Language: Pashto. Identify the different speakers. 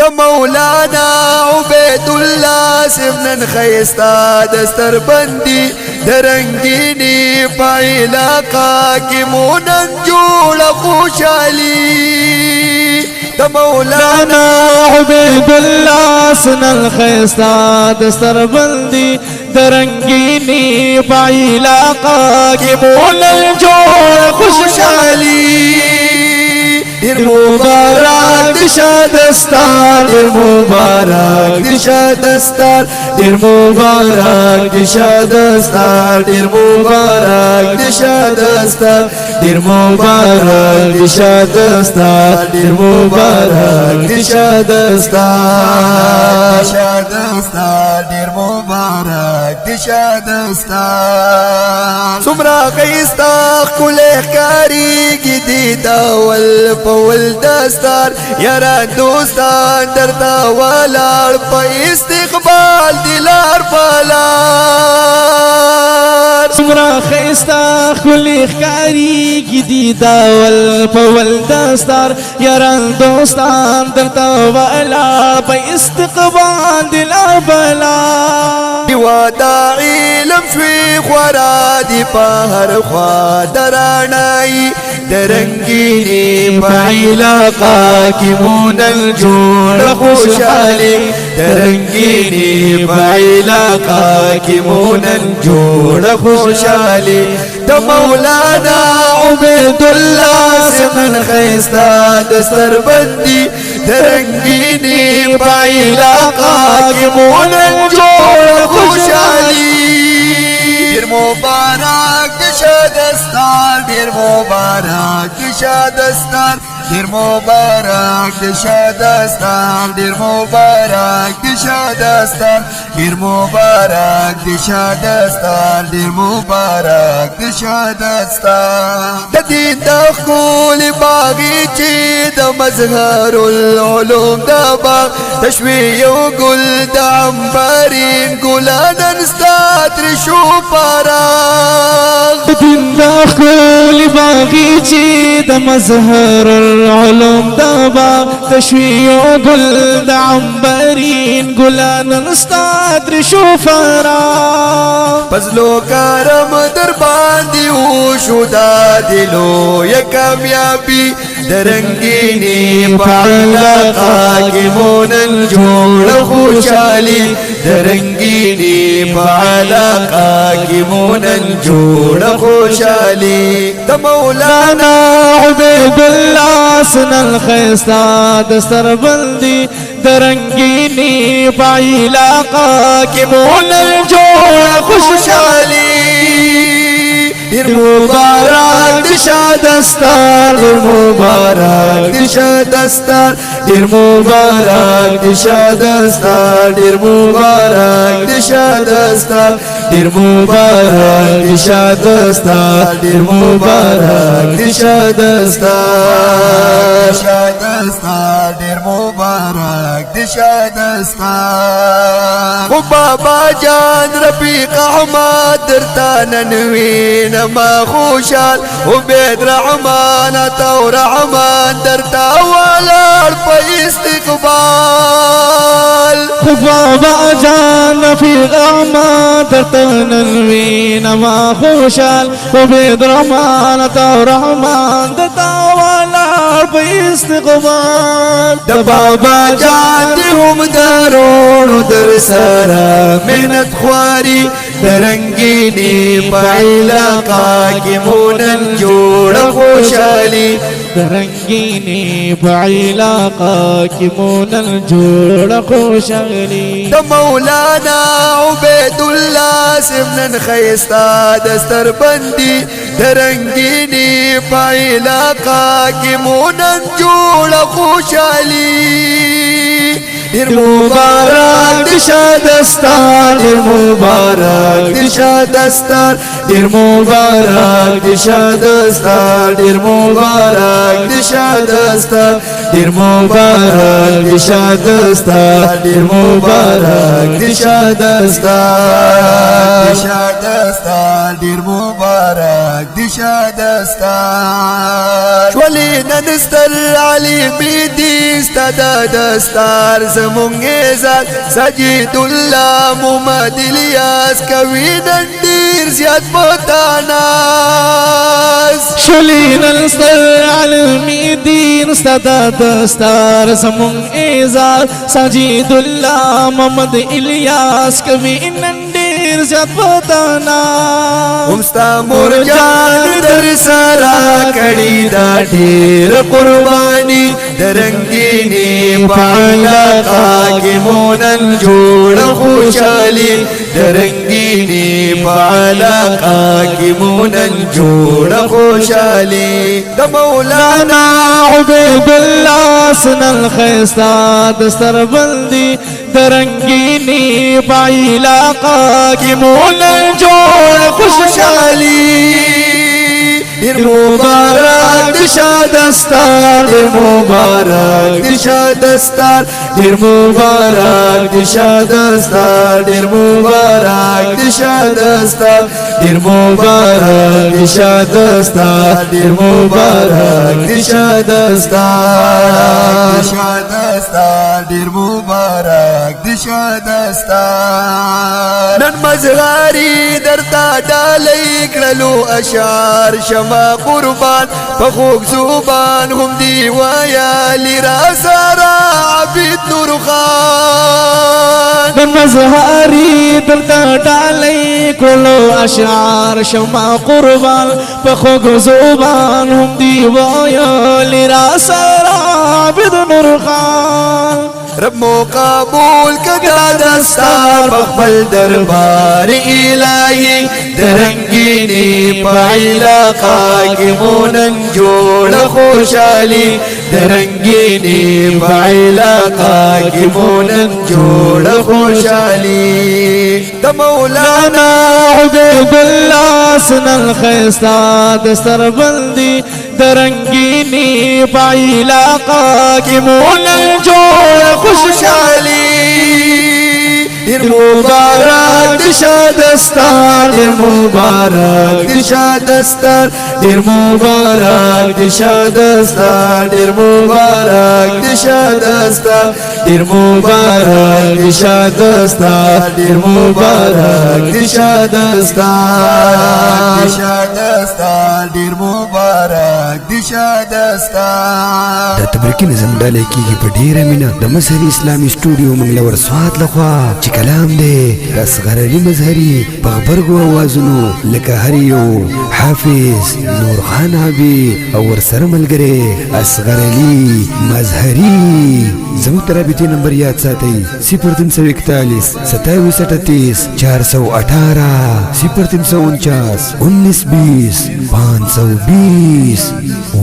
Speaker 1: مولانا عبید الله سمنن خیستا دستر بندی درنگینی پا علاقہ کی مونن جوڑ خوشحالی
Speaker 2: مولانا عبید الله سنن خیستا دستر بندی درنگینی پا علاقہ کی مونن جوڑ خوشحالی
Speaker 1: دیر مبارک دشا دستار دیر مبارک دشا دستار دیر مبارک دشا دستار دیر مبارک دشا دستار دیر مبارک دشا دستار دیر مبارک دشا دستار دیر مبارک دشا دستار سمرا خیستا کله کاری گیدی داول پول دستار یاران دوستان درتا والار پا استقبال دلار پالار
Speaker 2: سمرا خیستا کلی خکاری گیدی داول پول دستار یاران دوستان درتا والار پا استقبال دلار پالار
Speaker 1: وداعی لمشوی خورا دی پاہر خوا درانائی درنگینی پا علاقہ کی مونن جوڑ خوشحالی درنگینی پا علاقہ کی مونن جوڑ خوشحالی مولانا عبید اللہ سمن خیستا دستر بندی درنگینی پا علاقہ کی مونن جوڑ خوشحالی دیر مبارک دشا دستار دیر مبارک دشا دستار دیر مبارک دشا دستار دیر مبارک دشا دستار دیر مبارک دشا دستار دیر مبارک دشا دستار ددین دخول باغی چی دا مظهر العلوم دا باغ تشوی و گل دا عنبرین گلانن ستاتر شو پاراغ
Speaker 2: دین دخول باغی چی دا مظهر العلوم دا باغ تشوی و گل دا عنبرین گلانن ستاتر شو پاراغ
Speaker 1: فضلو کرم در باندی و شدا دلو یا کامیابی درنگینی پا علاقہ کی مونن جوڑ خوشحالی درنگینی پا علاقہ کی مونن جوڑ خوشحالی مولانا
Speaker 2: عبید اللہ سنن خیستا دستر بندی درنگینی پا علاقہ کی مونن جوڑ خوشحالی دیر مبارک دشا دستار دیر مبارک دشا دستار
Speaker 1: دیر مبارک دشا دستار دیر مبارک دشا دستار دیر مبارک دشا دستار دیر مبارک دشا دستار دیر مبارک دشا دستار خو بابا جان رفیق احمد درتا ننوین ما خوشال عبید رحمان تو رحمان درتا والار پا استقبال
Speaker 2: بابا جان رفیق احمد درتا ننوین ما خوشال عبید رحمان تو رحمان درتا والار پا استقبال
Speaker 1: بابا جان دی هم درون در سارا محنت خواری درنگینی پا علاقہ کی مونن جوڑ خوشحالی
Speaker 2: درنگینی پا علاقہ کی مونن جوڑ خوشحالی
Speaker 1: مولانا عبید اللہ سمنن خیستا دستر بندی درنگینی پا علاقہ کی مونن جوڑ خوشحالی دیر مبارک دشا دستار دیر مبارک دشا دستار دیر مبارک دشا دستار دیر مبارک دشا دستار ډیر مبارک دی شادستا ډیر مبارک دی شادستا ډیر مبارک دی شادستا شولی ننستر علیمی دی ستا دستار زمونږ عزت سجید الله محمد الیاس کوي نن ډیر زیات پتاناس
Speaker 2: شولی ننستر عالمی دین ستا دستار زمون عزت سجید الله محمد الیاس کوي نن ډیر زیات پتاناس
Speaker 1: همستا مرجان در سرا کړي دا ډیر قرباني درنګيني پالا کې مونن جوړ خوشالي درنګيني پالا کې مونن جوړ خوشالي د مولانا
Speaker 2: عبید الله سنل خيستا دستر بلدي درنگینی پایلاقا کی مونن جوړ خوشحالی
Speaker 1: دیر مبارک دی شادستار دیر مبارک دی شادستار دیر مبارک دی شادستار دیر مبارک دی شادستار دیر مبارک دی شادستار دیر مبارک دی شادستار دیر مبارک دی شادستار نن مزغاری درتا ډالۍ کړلو اشعار شما قربان فخوک زبان هم دی ویا لرا سارا عبید نور خان
Speaker 2: نن مزهاری دلتا ډالۍ کړلو اشعار شما قربان پخوک زبان هم دی ویا لرا سارا عبید نور خان
Speaker 1: رب مو قبول کدا دستار بخبل دربار الہی درنگینی پایلاقا کی مونن جوڑ خوشالی درنگینی پایلاقا کی مونن جوڑ خوشالی دا مولانا
Speaker 2: عبید اللہ سنل خیستا دستر بلدی درنگینی پایلاقا کی مونن جوڑ خوشحالی دیر مبارک دی شادستار دیر مبارک دی شادستار
Speaker 1: دیر مبارک دی شادستار دیر مبارک دی شادستار دیر مبارک دی شادستار دیر مبارک دی شادستار دیر مبارک دی شادستار
Speaker 3: د تبرکی نظم ډالۍ کیږي په ډیره مینه د مظهري اسلامي سټوډیو منګلور سواد لخوا چې کلام دی د اصغر علي مظهري په غبرګو اوازونو لکه هر یو حافظ نور خان عابي او ورسره ملګری اصغر علي مظهري زموږ د رابطې نمبر یاد ساتئ 0341 2738 418 0349 1920 520